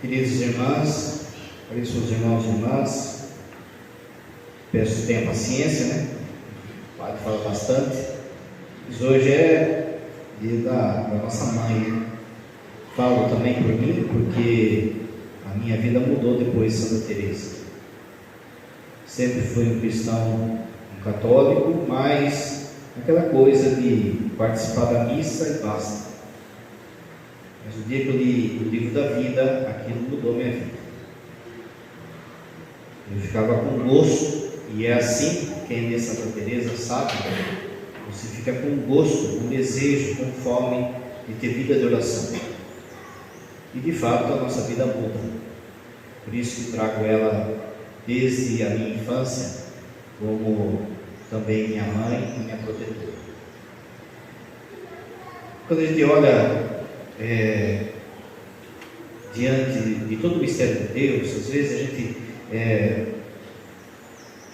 Queridos irmãos, caríssimos irmãos e irmãs, peço que tenha paciência, né? O padre fala bastante, mas hoje é dia da nossa mãe, né? Falo também por mim, porque a minha vida mudou depois de Santa Teresa. Sempre fui um cristão, um católico, mas aquela coisa de participar da missa e basta. Mas o dia que eu li o livro da vida, aquilo mudou minha vida. Eu ficava com gosto, e é assim, quem lê Santa Teresa sabe, você fica com gosto, com desejo, com fome de ter vida de oração. E de fato a nossa vida muda. Por isso que trago ela desde a minha infância, como também minha mãe e minha protetora. Quando a gente olha diante de todo o mistério de Deus, às vezes a gente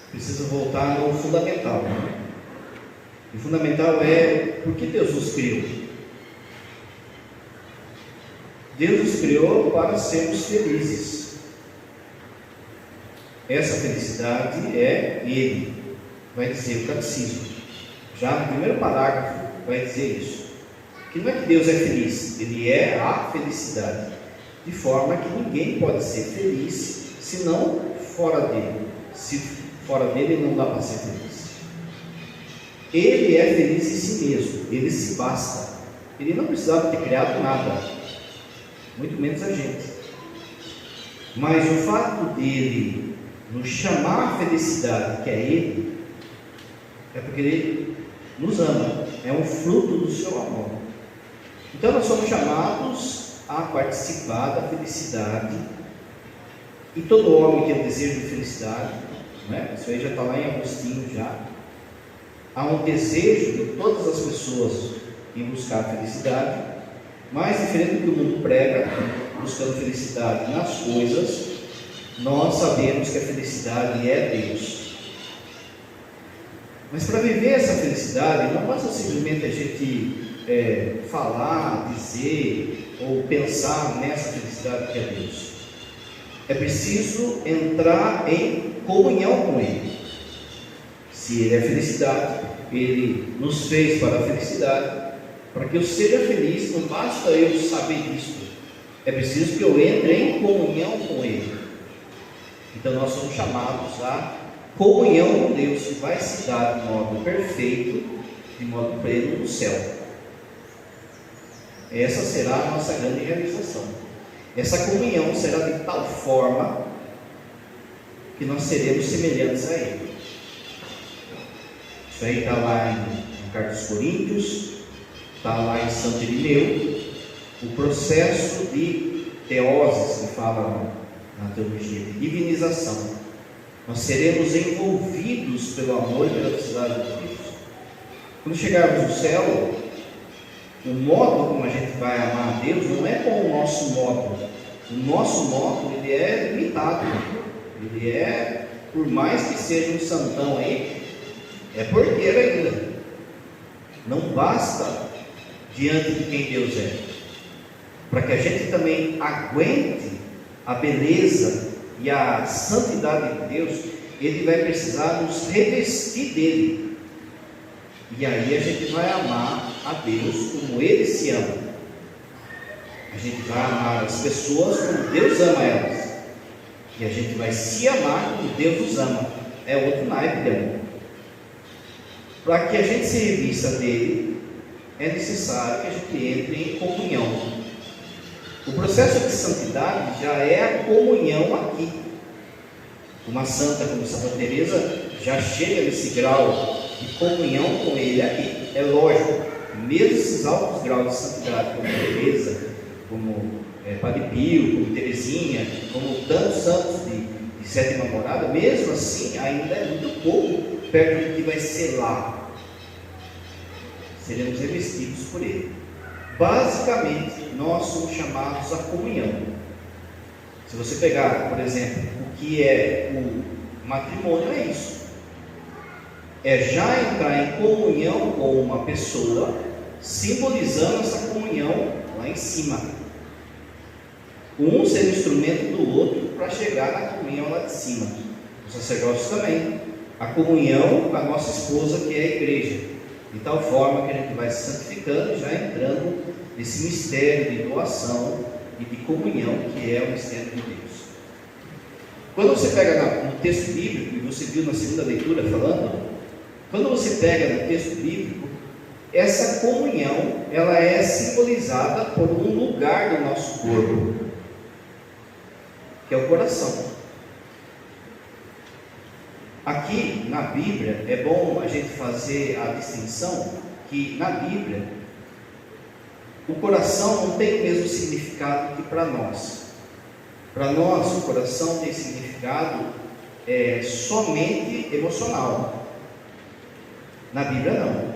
precisa voltar no fundamental, né? E o fundamental é por que Deus nos criou? Deus nos criou para sermos felizes. Essa felicidade é Ele, vai dizer o catecismo. Já no primeiro parágrafo vai dizer isso. Que não é que Deus é feliz, Ele é a felicidade, de forma que ninguém pode ser feliz se não fora dele. Se fora dele não dá para ser feliz. Ele é feliz em si mesmo, ele se basta. Ele não precisava ter criado nada, muito menos a gente. Mas o fato dele nos chamar a felicidade, que é ele, é porque ele nos ama, é um fruto do seu amor. Então nós somos chamados a participar da felicidade, e todo homem tem um desejo de felicidade, né? Isso aí já está lá em Agostinho já. Há um desejo de todas as pessoas em buscar a felicidade, mas diferente do que o mundo prega, buscando felicidade nas coisas, nós sabemos que a felicidade é Deus. Mas para viver essa felicidade, não basta simplesmente a gente falar, dizer ou pensar nessa felicidade que é Deus. É preciso entrar em comunhão com Ele. Se Ele é felicidade, Ele nos fez para a felicidade. Para que eu seja feliz, não basta eu saber disso, é preciso que eu entre em comunhão com Ele. Então nós somos chamados a comunhão com Deus, que vai se dar de modo perfeito, de modo pleno no céu. Essa será a nossa grande realização. Essa comunhão será de tal forma que nós seremos semelhantes a Ele. Isso aí está lá em Carta aos Coríntios, está lá em Santo Irineu, o processo de teoses, que fala na teologia, de divinização. Nós seremos envolvidos pelo amor e pela felicidade de Deus. Quando chegarmos no céu, o modo como a gente vai amar a Deus não é com o nosso modo. O nosso modo, ele é limitado. Ele é, por mais que seja um santão aí, é porteiro ainda. Não basta diante de quem Deus é. Para que a gente também aguente a beleza e a santidade de Deus, Ele vai precisar nos revestir dele. E aí a gente vai amar a Deus como Ele se ama. A gente vai amar as pessoas como Deus ama elas. E a gente vai se amar como Deus nos ama. É outro naipe de amor. Para que a gente se revista dele, é necessário que a gente entre em comunhão. O processo de santidade já é a comunhão aqui. Uma santa como Santa Teresa já chega nesse grau de comunhão com Ele aqui. É lógico, mesmo esses altos graus de santidade, como Teresa, como Padre Pio, como Teresinha, como tantos santos de sétima morada, mesmo assim ainda é muito pouco perto do que vai ser lá. Seremos revestidos por Ele. Basicamente, nós somos chamados à comunhão. Se você pegar, por exemplo, o que é o matrimônio, é isso. É já entrar em comunhão com uma pessoa, simbolizando essa comunhão lá em cima. um sendo instrumento do outro para chegar na comunhão lá de cima. Os sacerdotes também. A comunhão com a nossa esposa, que é a igreja, de tal forma que a gente vai se santificando e já entrando nesse mistério de doação e de comunhão, que é o mistério de Deus. Quando você pega no texto bíblico, e você viu na segunda leitura falando, quando você pega no texto bíblico, essa comunhão, ela é simbolizada por um lugar do nosso corpo, que é o coração. Aqui na Bíblia, é bom a gente fazer a distinção que na Bíblia, o coração não tem o mesmo significado que para nós. Para nós, o coração tem significado somente emocional. Na Bíblia, não.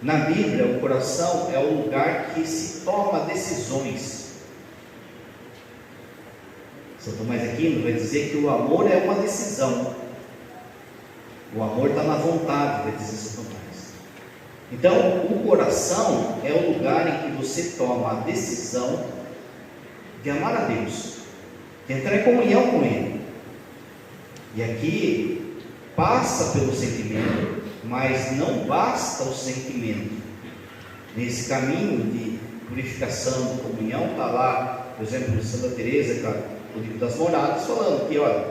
Na Bíblia, o coração é o lugar que se toma decisões. São Tomás de Aquino vai dizer que o amor é uma decisão. O amor está na vontade, vai dizer São Tomás. Então, o coração é o lugar em que você toma a decisão de amar a Deus, de entrar em comunhão com Ele. E aqui passa pelo sentimento, mas não basta o sentimento. Nesse caminho de purificação, de comunhão, está lá, por exemplo, de Santa Teresa, o livro das Moradas, falando que, olha,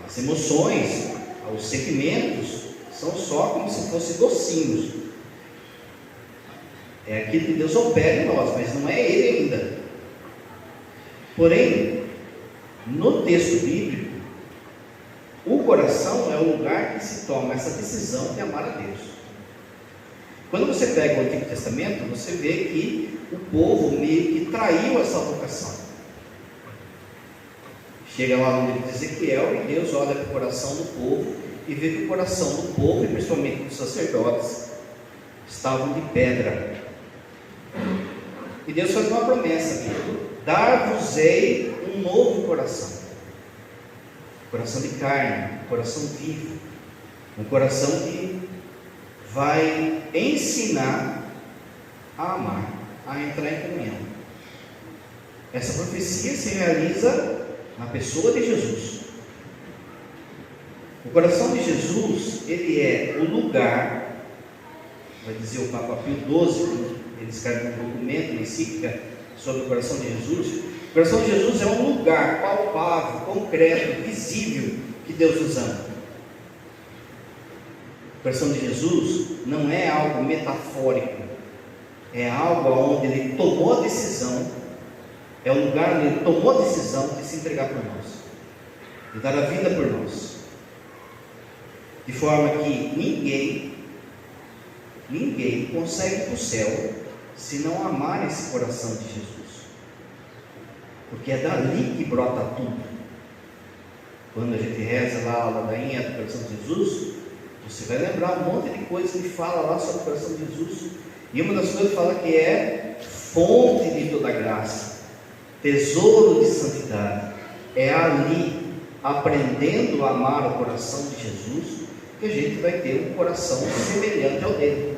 as emoções, os sentimentos são só como se fossem docinhos. É aquilo que Deus opera em nós, mas não é Ele ainda. Porém, no texto bíblico, o coração é o lugar que se toma essa decisão de amar a Deus. Quando você pega o Antigo Testamento, você vê que o povo meio que traiu essa vocação. Chega lá no livro de Ezequiel e Deus olha para o coração do povo e vê que o coração do povo, e principalmente dos sacerdotes, estavam de pedra. E Deus faz uma promessa: dar-vos-ei um novo coração. Coração de carne, coração vivo, um coração que vai ensinar a amar, a entrar em comunhão. Essa profecia se realiza na pessoa de Jesus. O coração de Jesus, ele é o lugar, vai dizer o Papa Pio XII, ele escreve um documento, uma encíclica sobre o coração de Jesus. O coração de Jesus é um lugar palpável, concreto, visível, que Deus nos ama. O coração de Jesus não é algo metafórico, é algo onde Ele tomou a decisão, é o lugar onde Ele tomou a decisão de se entregar por nós, de dar a vida por nós, de forma que ninguém consegue ir para o céu se não amar esse coração de Jesus. Porque é dali que brota tudo. Quando a gente reza lá a ladainha do coração de Jesus, você vai lembrar um monte de coisas que fala lá sobre o coração de Jesus. E uma das coisas fala que é fonte de toda graça, tesouro de santidade. É ali, aprendendo a amar o coração de Jesus, que a gente vai ter um coração semelhante ao dele.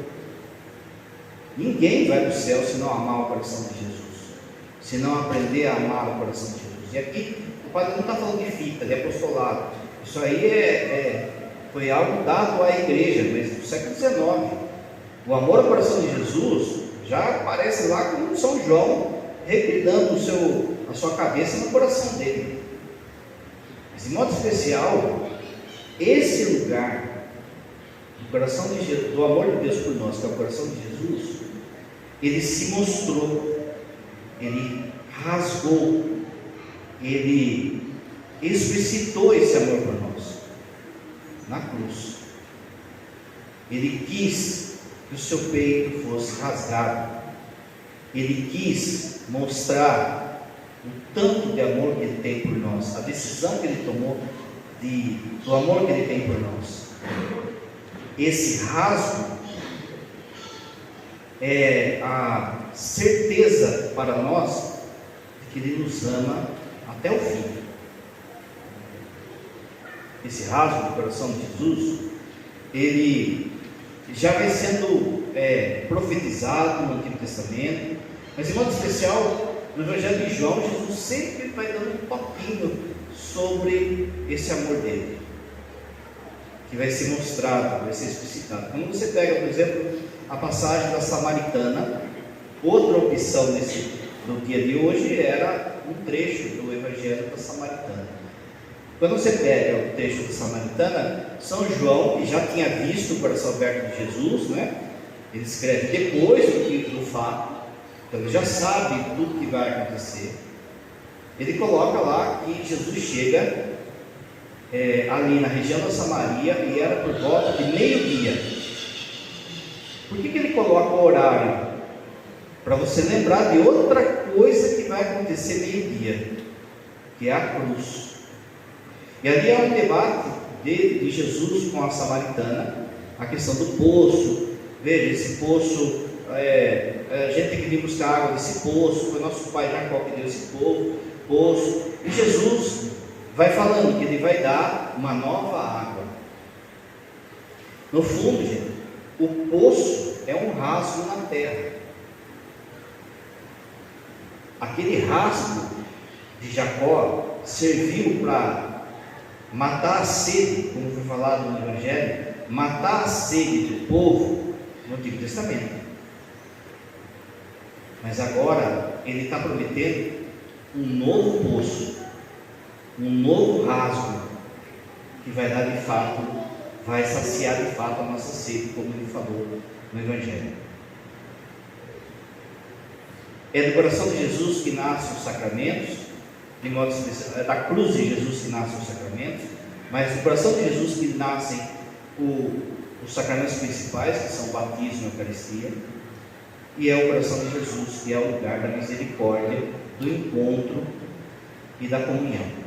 Ninguém vai para o céu se não amar o coração de Jesus, se não aprender a amar o coração de Jesus. E aqui o padre não está falando de fita, de apostolado. Isso aí foi algo dado à igreja, mas no século XIX. O amor ao coração de Jesus já aparece lá como São João reclinando a sua cabeça no coração dele. Mas, em modo especial, esse lugar do coração de Jesus, do amor de Deus por nós, que é o coração de Jesus, ele se mostrou, ele rasgou, ele explicitou esse amor por nós na cruz. Ele quis que o seu peito fosse rasgado, ele quis mostrar o tanto de amor que ele tem por nós, a decisão que ele tomou do amor que ele tem por nós. Esse rasgo é a certeza para nós de que Ele nos ama até o fim. Esse rasgo do coração de Jesus, ele já vai sendo profetizado no Antigo Testamento, mas em modo especial no Evangelho de João, Jesus sempre vai dando um toquinho sobre esse amor dele, que vai ser mostrado, vai ser explicitado. Quando você pega, por exemplo, a passagem da Samaritana, outra opção no dia de hoje era um trecho do Evangelho da Samaritana. Quando você pega o trecho da Samaritana, São João, que já tinha visto o coração aberto de Jesus, né? Ele escreve depois do fato, então ele já sabe tudo que vai acontecer. Ele coloca lá que Jesus chega ali na região da Samaria e era por volta de meio-dia. Por que ele coloca o horário? Para você lembrar de outra coisa que vai acontecer meio-dia, que é a cruz. E ali é um debate de Jesus com a Samaritana, a questão do poço. Veja, esse poço, a gente tem que vir buscar água desse poço, foi nosso pai Jacó que deu esse poço. E Jesus vai falando que ele vai dar uma nova água. No fundo, gente, o poço é um rasgo na terra. Aquele rasgo de Jacó serviu para matar a sede, como foi falado no Evangelho, matar a sede do povo no Antigo Testamento. Mas agora ele está prometendo um novo poço, um novo rasgo, que vai dar de fato, vai saciar de fato a nossa sede, como ele falou no Evangelho. É do coração de Jesus que nascem os sacramentos, de modo especial, é da cruz de Jesus que nascem os sacramentos, mas do coração de Jesus que nascem os sacramentos principais, que são o batismo e a Eucaristia, e é o coração de Jesus que é o lugar da misericórdia, do encontro e da comunhão.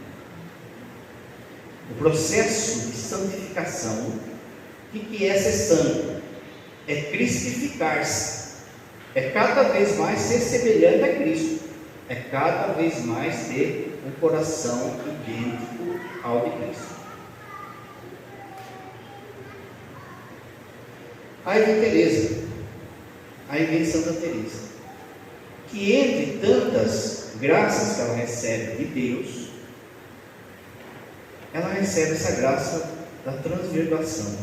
O processo de santificação, o que é ser santo? É cristificar-se, é cada vez mais ser semelhante a Cristo, é cada vez mais ter um coração idêntico ao de Cristo. Aí vem Teresa, aí vem Santa Teresa, que entre tantas graças que ela recebe de Deus, ela recebe essa graça da transvirgação,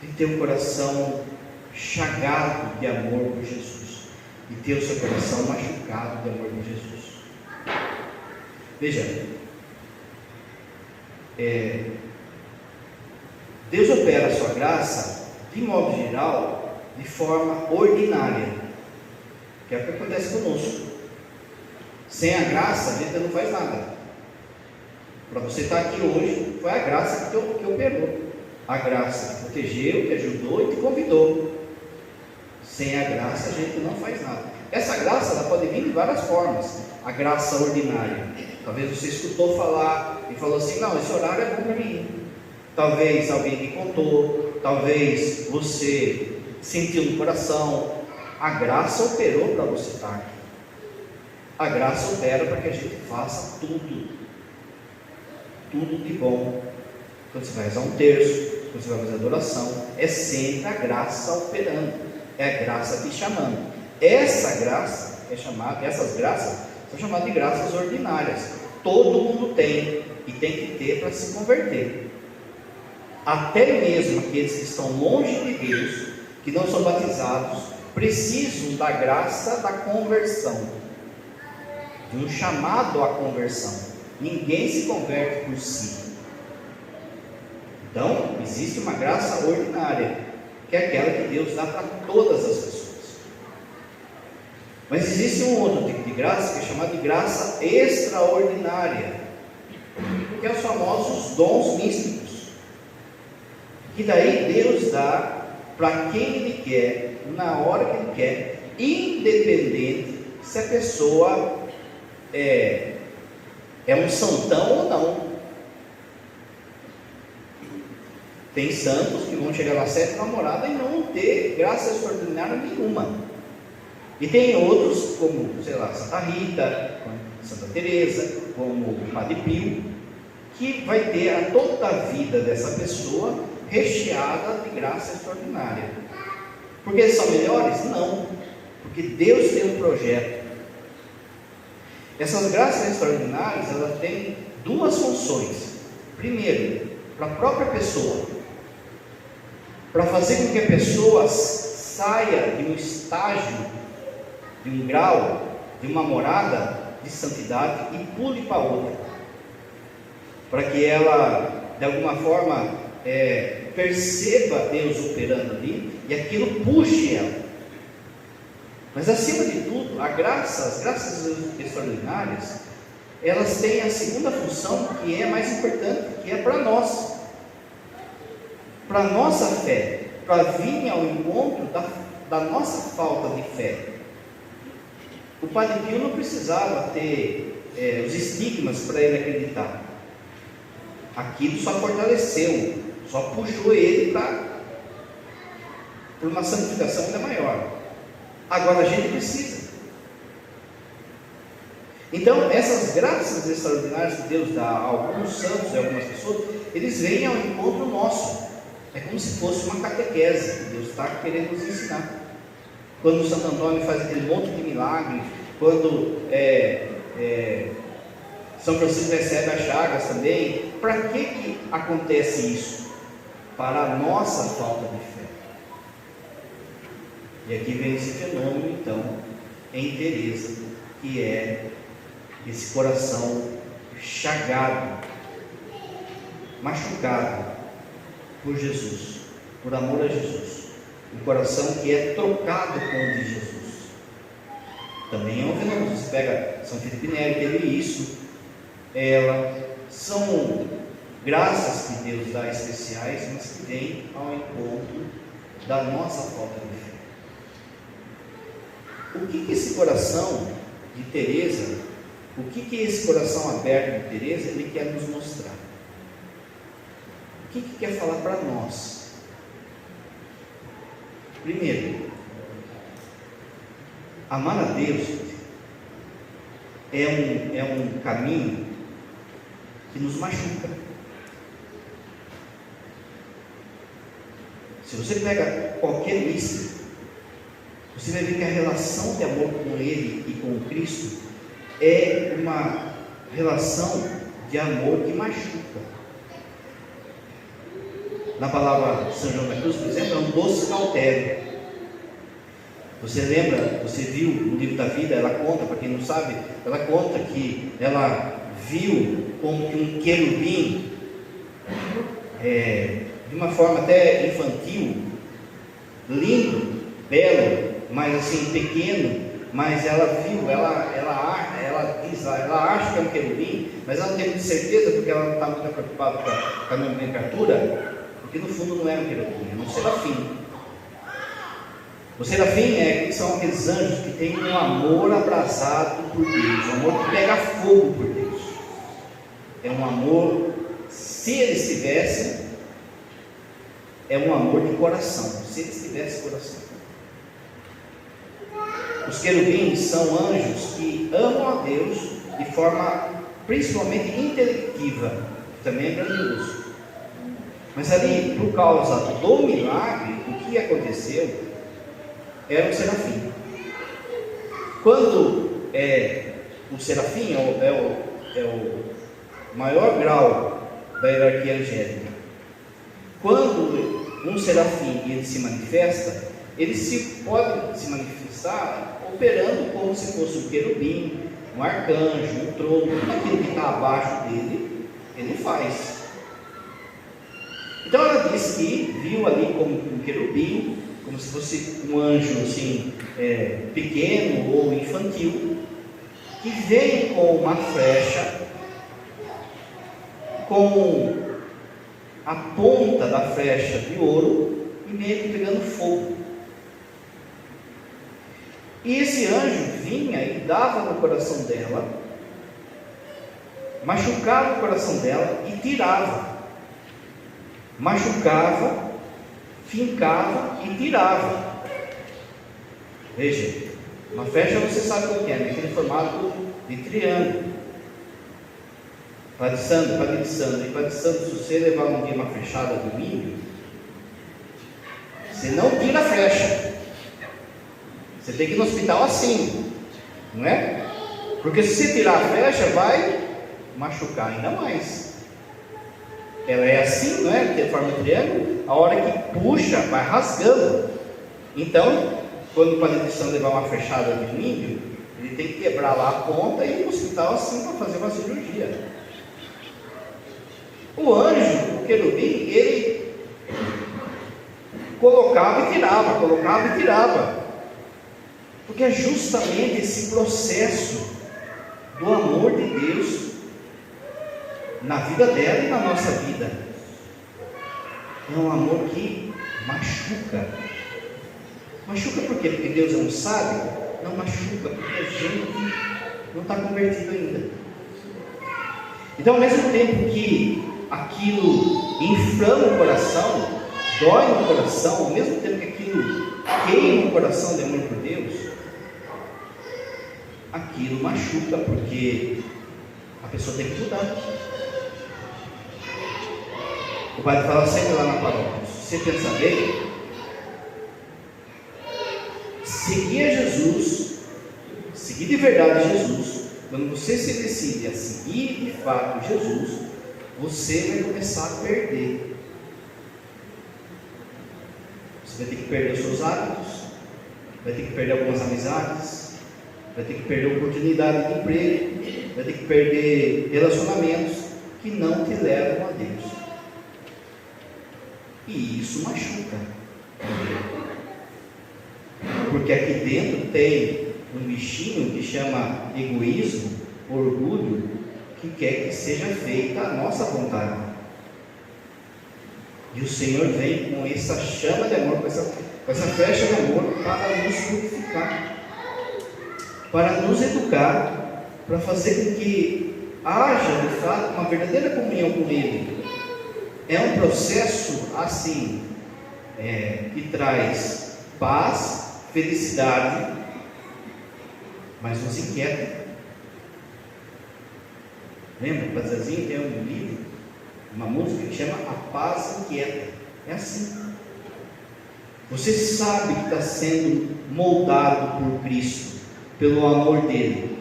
de ter um coração chagado de amor por Jesus, e ter o seu coração machucado de amor por Jesus. Veja, Deus opera a sua graça, de modo geral, de forma ordinária, que é o que acontece conosco. Sem a graça, a gente não faz nada. Para você estar aqui hoje, foi a graça que operou, a graça que protegeu, que ajudou e te convidou. Sem a graça, a gente não faz nada. Essa graça, ela pode vir de várias formas. A graça ordinária, talvez você escutou falar e falou assim: não, esse horário é bom para mim. Talvez alguém te contou, talvez você sentiu no coração. A graça operou para você estar aqui. A graça opera para que a gente faça tudo de bom. Quando você vai rezar um terço, quando você vai fazer adoração, é sempre a graça operando, é a graça te chamando. Essa graça essas graças são chamadas de graças ordinárias. Todo mundo tem e tem que ter para se converter. Até mesmo aqueles que estão longe de Deus, que não são batizados, precisam da graça da conversão, de um chamado à conversão. Ninguém se converte por si. Então, existe uma graça ordinária, que é aquela que Deus dá para todas as pessoas. Mas existe um outro tipo de graça, que é chamado de graça extraordinária, que é os famosos dons místicos, que daí Deus dá para quem Ele quer, na hora que Ele quer, independente se a pessoa é um santão ou não. Tem santos que vão chegar na sétima morada e não ter graça extraordinária nenhuma. E tem outros, como, sei lá, Santa Rita, Santa Teresa, como o Padre Pio, que vai ter toda a vida dessa pessoa recheada de graça extraordinária. Porque eles são melhores? Não. Porque Deus tem um projeto Essas graças extraordinárias, elas têm duas funções. Primeiro, para a própria pessoa, para fazer com que a pessoa saia de um estágio, de um grau, de uma morada de santidade e pule para outra, para que ela, de alguma forma, perceba Deus operando ali e aquilo puxe ela. Mas acima de tudo, as graças extraordinárias, elas têm a segunda função, que é mais importante, que é para nós, para a nossa fé, para vir ao encontro da nossa falta de fé. O Padre Pio não precisava ter os estigmas para ele acreditar. Aquilo só fortaleceu, só puxou ele para uma santificação ainda maior. Agora a gente precisa. Então, essas graças extraordinárias que Deus dá a alguns santos e a algumas pessoas, eles vêm ao encontro nosso. É como se fosse uma catequese que Deus está querendo nos ensinar. Quando o Santo Antônio faz aquele monte de milagre, quando São Francisco recebe as chagas também, para que acontece isso? Para a nossa falta de fé. E aqui vem esse fenômeno, então, em Teresa, que é esse coração chagado, machucado por Jesus, por amor a Jesus, um coração que é trocado com o de Jesus. Também é um fenômeno. Você pega São Filipe Neri, teve isso. São graças que Deus dá especiais, mas que vêm ao encontro da nossa falta de fé. O que esse coração de Teresa, o que esse coração aberto de Teresa, ele quer nos mostrar? O que quer falar para nós? Primeiro, amar a Deus é um caminho que nos machuca. Se você pega qualquer místico, você vai ver que a relação de amor com Ele e com Cristo é uma relação de amor que machuca. Na palavra São João da Cruz, por exemplo, é um doce cautério. Você lembra, você viu no livro da vida, ela conta, para quem não sabe, ela conta que ela viu como que um querubim, de uma forma até infantil, lindo, belo, mas assim pequeno, mas ela viu, ela acha que é um querubim, mas ela não tem muita certeza, porque ela não está muito preocupada com a nomenclatura, porque no fundo não era um querubim, era um serafim. O serafim são aqueles anjos que têm um amor abraçado por Deus, um amor que pega fogo por Deus. É um amor, se eles tivessem, é um amor de coração, se eles tivessem coração. Os querubins são anjos que amam a Deus de forma principalmente intelectiva, que também é grandioso. Mas ali, por causa do milagre, o que aconteceu era um serafim. Quando o serafim é o maior grau da hierarquia angélica, quando um serafim ele se manifesta, ele pode se manifestar operando como se fosse um querubim, um arcanjo, um trono, tudo aquilo que está abaixo dele, ele faz. Então ela diz que viu ali como um querubim, como se fosse um anjo assim, pequeno ou infantil, que vem com uma flecha, com a ponta da flecha de ouro e meio que pegando fogo. E esse anjo vinha e dava no coração dela, machucava o coração dela e tirava. Machucava, fincava e tirava. Veja, uma flecha você sabe o que é, aquele formato de triângulo. Padiçando, se você levar um dia uma flechada de milho, você não tira a flecha. Você tem que ir no hospital assim, não é? Porque se você tirar a flecha, vai machucar ainda mais. Ela é assim, não é? Tem forma de triângulo. A hora que puxa, vai rasgando. Então, quando o padre de santo levar uma flechada de um índio, ele tem que quebrar lá a ponta e ir no hospital assim para fazer uma cirurgia. O anjo, o querubim, ele colocava e tirava. Porque é justamente esse processo do amor de Deus na vida dela e na nossa vida. É um amor que machuca. Machuca por quê? Porque Deus é um sábio? Não, machuca porque a gente não está convertido ainda. Então, ao mesmo tempo que aquilo inflama o coração, dói no coração, ao mesmo tempo que aquilo queima o coração de amor por Deus, aquilo machuca, porque a pessoa tem que mudar. O padre fala sempre lá na paróquia: se você pensa bem, seguir a Jesus, seguir de verdade Jesus, quando você se decide a seguir de fato Jesus, você vai começar a perder. Você vai ter que perder os seus hábitos, vai ter que perder algumas amizades, vai ter que perder oportunidade de emprego, vai ter que perder relacionamentos que não te levam a Deus. E isso machuca. Porque aqui dentro tem um bichinho que chama egoísmo, orgulho, que quer que seja feita a nossa vontade. E o Senhor vem com essa chama de amor, com essa flecha de amor, para nos purificar, para nos educar, para fazer com que haja de fato uma verdadeira comunhão com Ele. É um processo assim, que traz paz, felicidade, mas nos inquieta. Lembra? O Padrezinho tem um livro, uma música que chama A Paz Inquieta. É assim. Você sabe que está sendo moldado por Cristo, pelo amor dele,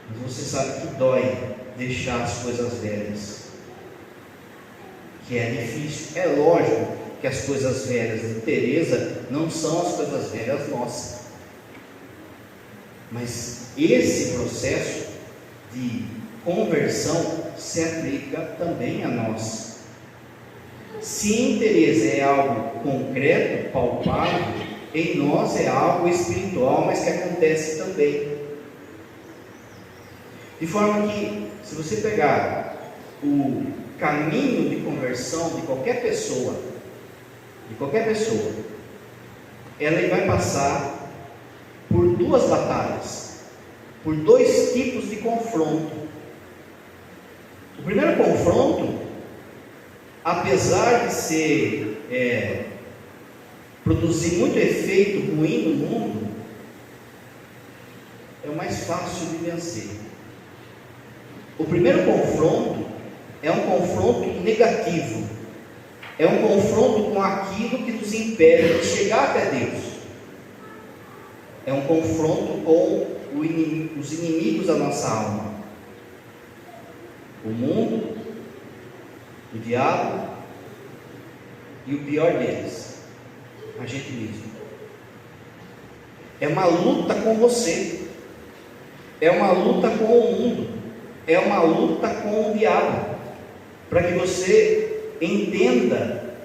mas você sabe que dói deixar as coisas velhas, que é difícil. É lógico que as coisas velhas de Teresa não são as coisas velhas nossas, mas esse processo de conversão se aplica também a nós. Se em Teresa é algo concreto, palpável, em nós é algo espiritual, mas que acontece também. De forma que, se você pegar o caminho de conversão de qualquer pessoa, ela vai passar por duas batalhas, por dois tipos de confronto. O primeiro confronto, apesar de produzir muito efeito ruim no mundo, é o mais fácil de vencer. O primeiro confronto é um confronto negativo, é um confronto com aquilo que nos impede de chegar até Deus, é um confronto com os inimigos da nossa alma, o mundo, o diabo e o pior deles, a gente mesmo. É uma luta com você, é uma luta com o mundo, é uma luta com o diabo, para que você entenda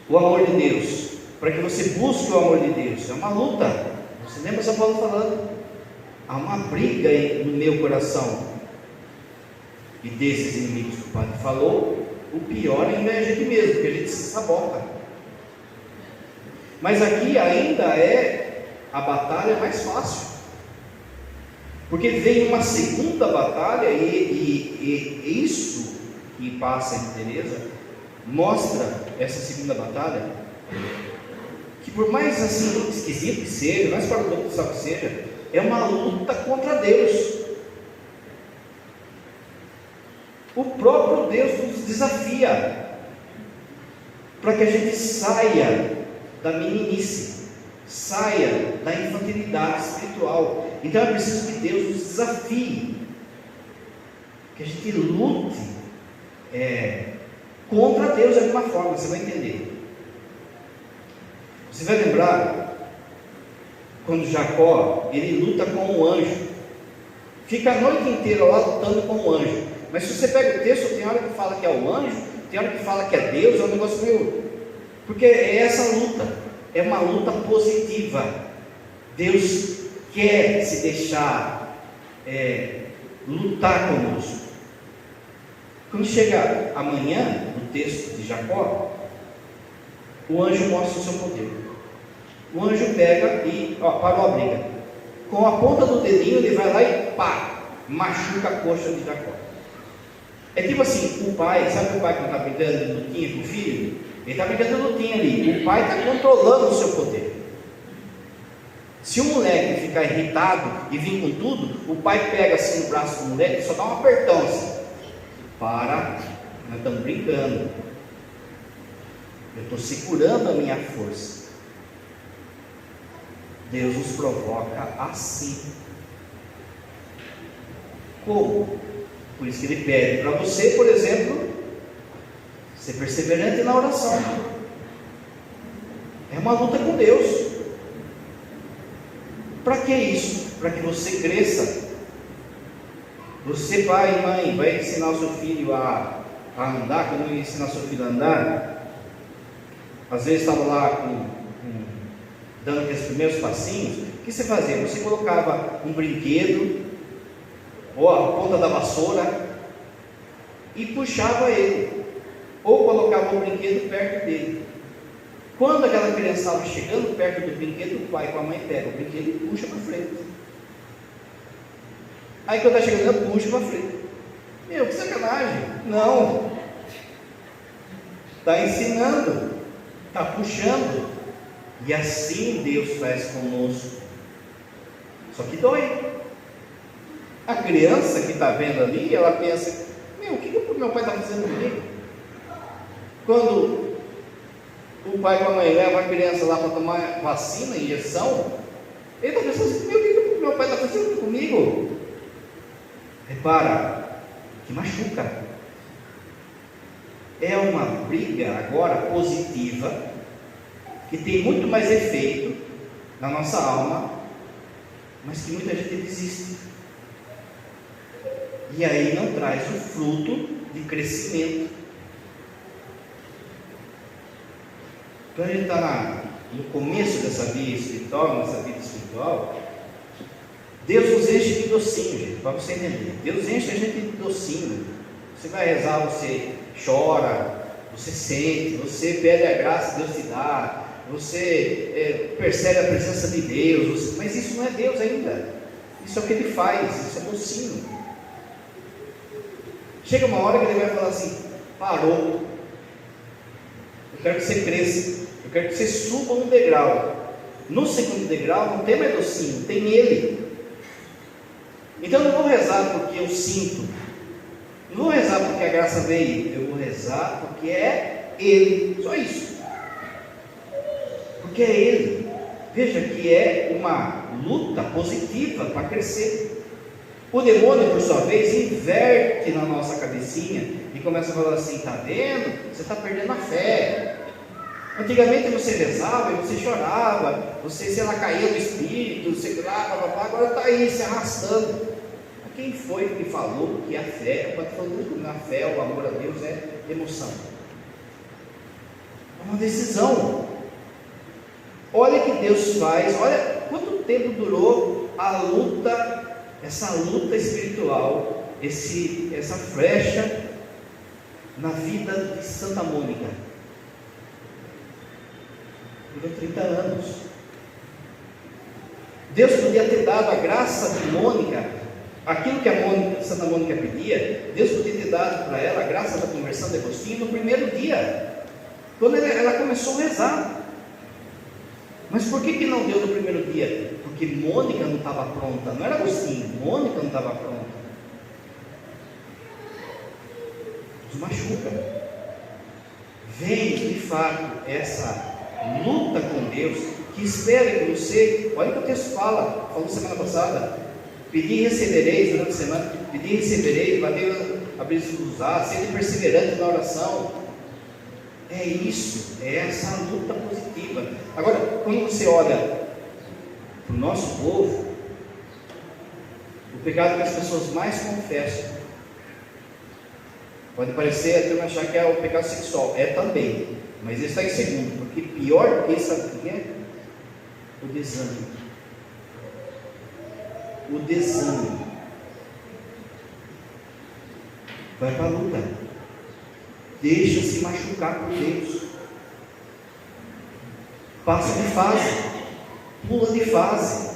o amor de Deus, para que você busque o amor de Deus. É uma luta. Você lembra São Paulo falando? Há uma briga no meu coração. E desses inimigos que o padre falou, o pior ainda é a gente mesmo, porque a gente se sabota. Mas aqui ainda é a batalha mais fácil, porque vem uma segunda batalha, e isso que passa em Teresa mostra essa segunda batalha, que por mais assim esquisito que seja, mais paradoxal que seja, é uma luta contra Deus. O próprio Deus nos desafia para que a gente saia da meninice, saia da infantilidade espiritual. Então é preciso que Deus nos desafie, que a gente lute contra Deus de alguma forma. Você vai entender. Você vai lembrar quando Jacó, ele luta com um anjo, fica a noite inteira lá lutando com um anjo. Mas se você pega o texto, tem hora que fala que é o anjo, tem hora que fala que é Deus, é um negócio meio... Porque é essa luta, é uma luta positiva. Deus quer se deixar lutar conosco. Quando chega amanhã, no texto de Jacó, o anjo mostra o seu poder. O anjo pega e parou a briga. Com a ponta do dedinho ele vai lá e pá, machuca a coxa de Jacó. É tipo assim, o pai, sabe o pai que está brincando de lutinha com o filho? Ele está brincando de lutinha ali. O pai está controlando o seu poder. Se o moleque ficar irritado e vir com tudo, o pai pega assim no braço do moleque e só dá um apertão assim. Para, nós estamos brincando. Eu estou segurando a minha força. Deus nos provoca assim. Como? Por isso que Ele pede para você, por exemplo, ser perseverante na oração. É uma luta com Deus. Para que isso? Para que você cresça. Você, pai e mãe, vai ensinar o seu filho a andar. Quando eu ensinar o seu filho a andar, às vezes estava lá dando aqueles primeiros passinhos. O que você fazia? Você colocava um brinquedo ou a ponta da vassoura e puxava ele, ou colocava o brinquedo perto dele. Quando aquela criança estava chegando perto do brinquedo, o pai com a mãe pega o brinquedo e puxa para frente. Aí quando está chegando, eu puxo para frente. Meu, que sacanagem. Não, está ensinando, está puxando. E assim Deus faz conosco. Só que dói. A criança que está vendo ali, ela pensa: meu, o que o meu pai está fazendo comigo? Quando o pai com a mãe leva a criança lá para tomar vacina, injeção, ele está pensando assim: meu, o que o meu pai está fazendo comigo? Repara, que machuca. É uma briga agora positiva, que tem muito mais efeito na nossa alma, mas que muita gente desiste. E aí não traz o fruto de crescimento. Quando a gente está no começo dessa vida espiritual, Deus nos enche de docinho, gente, para você entender. Deus enche a gente de docinho. Você vai rezar, você chora, você sente, você pede a graça, Deus te dá, você percebe a presença de Deus, mas isso não é Deus ainda. Isso é o que Ele faz, isso é docinho. Chega uma hora que Ele vai falar assim: parou, eu quero que você cresça, eu quero que você suba um degrau. No segundo degrau não tem mais docinho, tem Ele. Então eu não vou rezar porque eu sinto, não vou rezar porque a graça veio, eu vou rezar porque é Ele, só isso. Porque é Ele. Veja que é uma luta positiva para crescer. O demônio, por sua vez, inverte na nossa cabecinha e começa a falar assim: está vendo? Você está perdendo a fé. Antigamente você rezava e você chorava, você, sei lá, caía do espírito, sei lá, agora está aí se arrastando. Quem foi que falou que a fé, quando falando na fé, o amor a Deus é emoção? É uma decisão. Olha que Deus faz, olha quanto tempo durou a luta, essa luta espiritual, essa flecha na vida de Santa Mônica. Durou 30 anos. Deus podia ter dado a graça de Mônica, aquilo que Santa Mônica pedia. Deus podia ter dado para ela a graça da conversão de Agostinho no primeiro dia, quando ela começou a rezar. Mas por que não deu no primeiro dia? Porque Mônica não estava pronta, não era Agostinho, Mônica não estava pronta. Nos machuca. Vem de fato essa luta com Deus que espera que você, olha o que o texto falou semana passada, pedir e recebereis durante a semana, pedir e recebereis, bater, abrir os cruzar, sendo perseverante na oração. É isso, é essa luta positiva. Agora, quando você olha para o nosso povo, o pecado que as pessoas mais confessam, pode parecer até achar que é o pecado sexual, é também, mas ele está em segundo, porque pior do que isso, sabe o que é? O desânimo. O desânimo. Vai para a luta. Deixa-se machucar por Deus. Passa de fase. Pula de fase.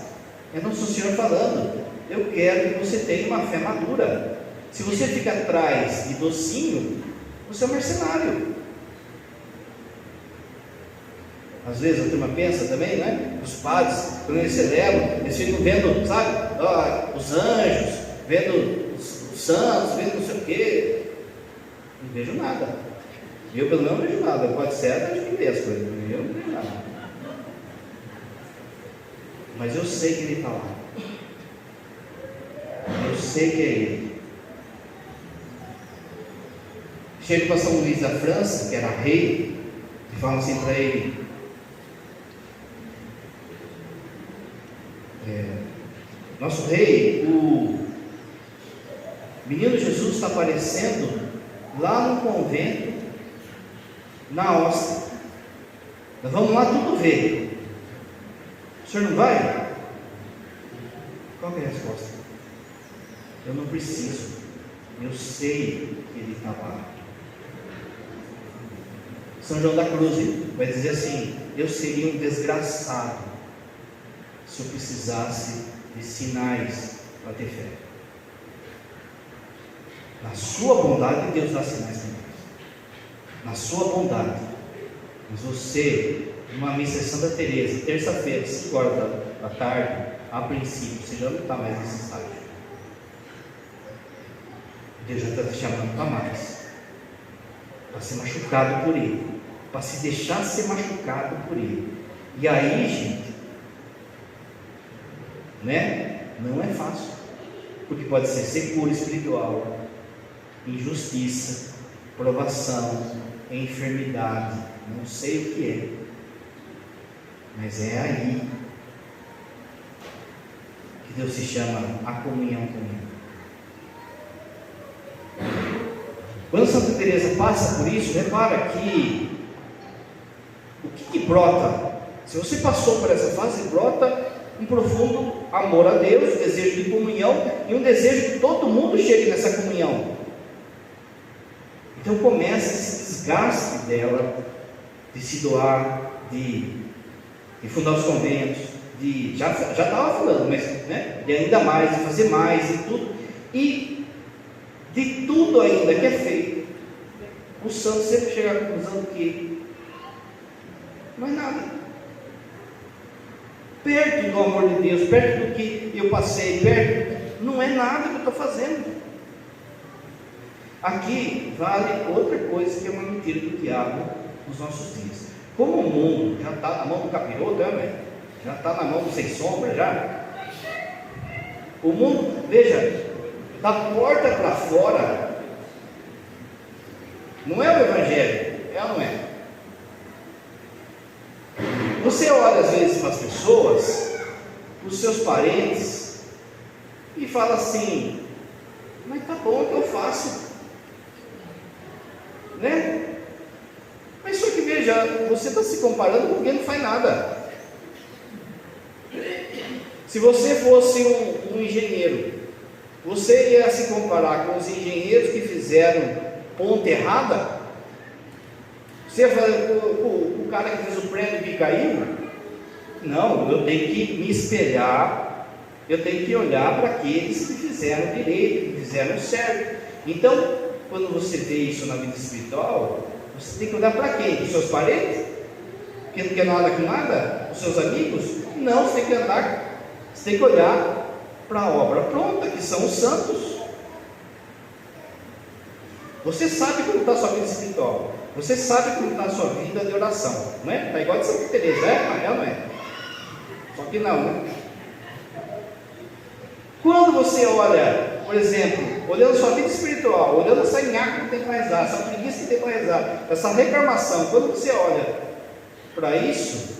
É Nosso Senhor falando. Eu quero que você tenha uma fé madura. Se você fica atrás de docinho, você é um mercenário. Às vezes a turma pensa também, né? Os padres, quando eles celebram, eles ficam vendo, sabe? Os anjos, vendo os santos, vendo não sei o quê. Não vejo nada. Eu pelo menos não vejo nada. Pode ser, acho que vê as coisas. Eu não vejo nada. Mas eu sei que Ele está lá. Eu sei que é Ele. Chega para São Luís da França, que era rei, e fala assim para ele: nosso rei, o menino Jesus está aparecendo lá no convento, na hóstia. Nós vamos lá tudo ver. O senhor não vai? Qual é a resposta? Eu não preciso. Eu sei que ele está lá. São João da Cruz vai dizer assim: eu seria um desgraçado se eu precisasse de sinais para ter fé. Na sua bondade, Deus dá sinais para nós. Na sua bondade. Mas você, numa missa de Santa Teresa, terça-feira, 5 horas da tarde, a princípio, você já não está mais nesse estágio. Deus já está te chamando para mais. Para ser machucado por Ele. Para se deixar ser machucado por Ele. E aí, gente, né? Não é fácil. Porque pode ser secura espiritual, injustiça, provação, enfermidade, não sei o que é. Mas é aí que Deus se chama a comunhão comigo. Quando Santa Teresa passa por isso, repara que o que brota? Se você passou por essa fase, brota um profundo amor a Deus, desejo de comunhão e um desejo que todo mundo chegue nessa comunhão. Então começa esse desgaste dela de se doar, de fundar os conventos, já estava falando, mas né, de ainda mais, de fazer mais e tudo, e de tudo ainda que é feito, o santo sempre chega à conclusão que não é nada. Perto do amor de Deus, perto do que eu passei, perto, não é nada que eu estou fazendo. Aqui vale outra coisa que é uma mentira do diabo nos nossos dias. Como o mundo já está na mão do capiroto, né? Já está na mão do sem sombra, já. O mundo, veja, da porta para fora, não é o Evangelho, é ou não é? Você olha às vezes para as pessoas, os seus parentes, e fala assim: mas tá bom, o que eu faço? Né? Mas só que veja, você está se comparando com quem não faz nada. Se você fosse um engenheiro, você ia se comparar com os engenheiros que fizeram ponte errada? Você ia falar o cara que fez o prédio que caiu? Não, eu tenho que me espelhar, eu tenho que olhar para aqueles que fizeram direito, que fizeram certo. Então, quando você vê isso na vida espiritual, você tem que olhar para quem? Os seus parentes? Que não quer nada com nada? Os seus amigos? Não, você tem que olhar para a obra pronta, que são os santos. Você sabe como está a sua vida espiritual, você sabe como está a sua vida de oração, não é? Está igual de Santa Teresa, é? Não é? Só que não, né? Quando você olha, por exemplo, olhando sua vida espiritual, olhando essa nhaca que tem para rezar, essa preguiça que tem para rezar, essa reclamação, quando você olha para isso,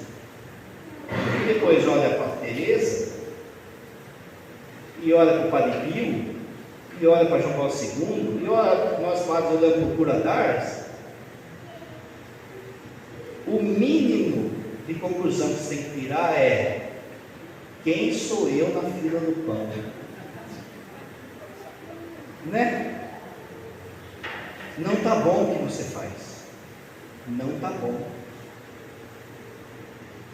e depois olha para a Teresa, e olha para o Padre Pio, e olha para João Paulo II, e olha para nós padres olhando para o Cura d'Ars, o mínimo de conclusão que você tem que tirar é: quem sou eu na fila do pão? Né? Não está bom o que você faz. Não está bom.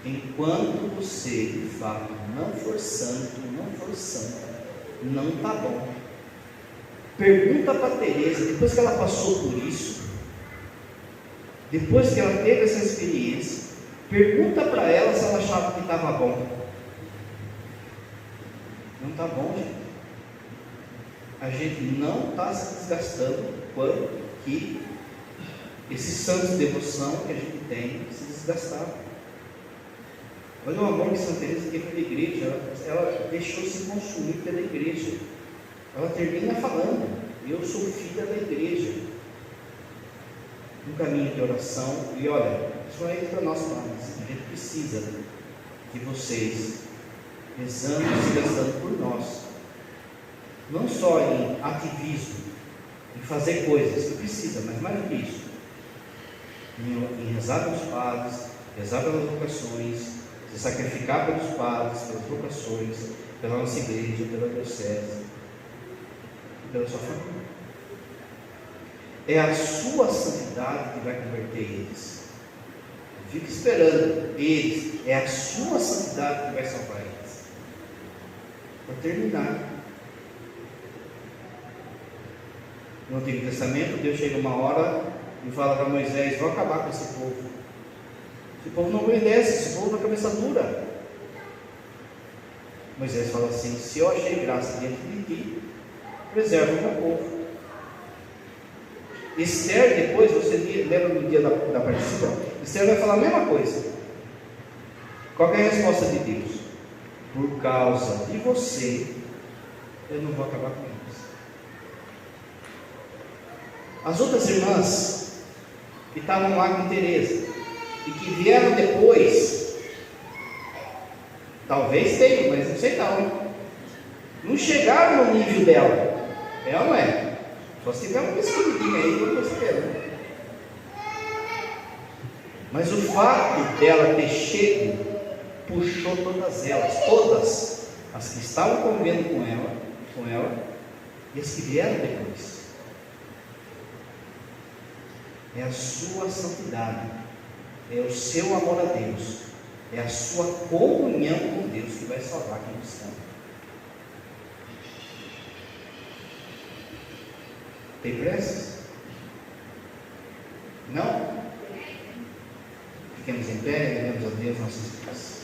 Enquanto você, de fato, não for santa, não está bom. Pergunta para Teresa, depois que ela passou por isso, depois que ela teve essa experiência, pergunta para ela se ela achava que estava bom. Não está bom, gente. A gente não está se desgastando quando que esse santo de devoção que a gente tem se desgastar. Olha o amor que Santa Teresa teve pela igreja. Ela deixou se consumir pela igreja. Ela termina falando: eu sou filha da igreja. Um caminho de oração. E olha, isso é para nós padres. A gente precisa de vocês rezando e se gastando por nós, não só em ativismo, em fazer coisas que precisa, mas mais do que isso, em rezar pelos padres, rezar pelas vocações, se sacrificar pelos padres, pelas vocações, pela nossa igreja, pela diocese e pela sua família. É a sua santidade que vai converter eles. Não fique esperando eles, é a sua santidade que vai salvar eles. Para terminar, no Antigo Testamento, Deus chega uma hora e fala para Moisés: vou acabar com esse povo. Esse povo não obedece, esse povo não é cabeça dura. Moisés fala assim: se eu achei graça dentro de ti, preserva o meu povo. Esther, depois, você lembra do dia da participação? Esther vai falar a mesma coisa. Qual é a resposta de Deus? Por causa de você, eu não vou acabar com eles. As outras irmãs que estavam lá com Teresa e que vieram depois, talvez tenham, mas não sei não chegaram no nível dela. É ou não é? Só se tiver uma escondidinha aí, eu não estou esperando. Mas o fato dela ter chego puxou todas elas, todas as que estavam convivendo com ela e as que vieram depois. É a sua santidade, é o seu amor a Deus, é a sua comunhão com Deus que vai salvar quem está. Tem pressa? Não? Fiquemos em pé, demos a Deus nossas vidas.